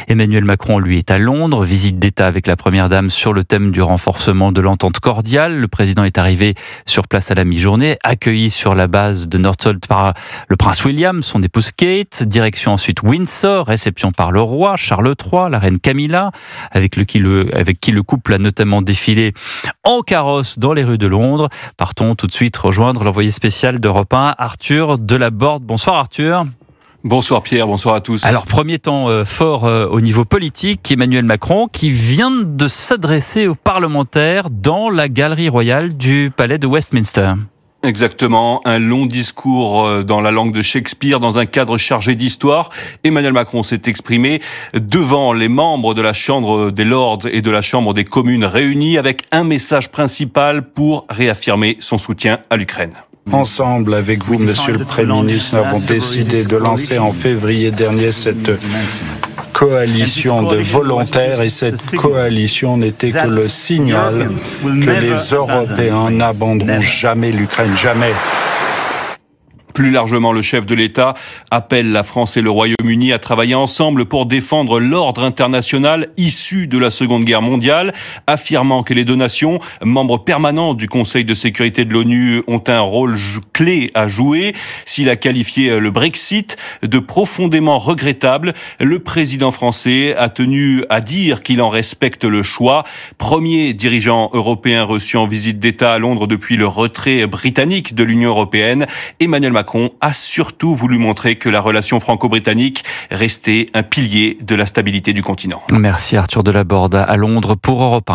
Emmanuel Macron, lui, est à Londres. Visite d'État avec la Première Dame sur le thème du renforcement de l'entente cordiale. Le président est arrivé sur place à la mi-journée, accueilli sur la base de Northolt par le prince William, son épouse Kate. Direction ensuite Windsor, réception par le roi Charles III, la reine Camilla, avec qui le couple a notamment défilé en carrosse dans les rues de Londres. Partons tout de suite rejoindre l'envoyé spécial d'Europe 1, Arthur Delaborde. Bonsoir Arthur. Bonsoir Pierre, bonsoir à tous. Alors premier temps fort au niveau politique, Emmanuel Macron qui vient de s'adresser aux parlementaires dans la galerie royale du palais de Westminster. Exactement, un long discours dans la langue de Shakespeare, dans un cadre chargé d'histoire. Emmanuel Macron s'est exprimé devant les membres de la Chambre des Lords et de la Chambre des communes réunis avec un message principal pour réaffirmer son soutien à l'Ukraine. Ensemble, avec vous, Monsieur le Premier ministre, nous avons décidé de lancer en février dernier cette coalition de volontaires et cette coalition n'était que le signal que les Européens n'abandonneront jamais l'Ukraine, jamais. Plus largement, le chef de l'État appelle la France et le Royaume-Uni à travailler ensemble pour défendre l'ordre international issu de la Seconde Guerre mondiale, affirmant que les deux nations, membres permanents du Conseil de sécurité de l'ONU, ont un rôle clé à jouer. S'il a qualifié le Brexit de profondément regrettable, le président français a tenu à dire qu'il en respecte le choix. Premier dirigeant européen reçu en visite d'État à Londres depuis le retrait britannique de l'Union européenne, Emmanuel Macron a surtout voulu montrer que la relation franco-britannique restait un pilier de la stabilité du continent. Merci Arthur Delaborde à Londres pour Europe 1.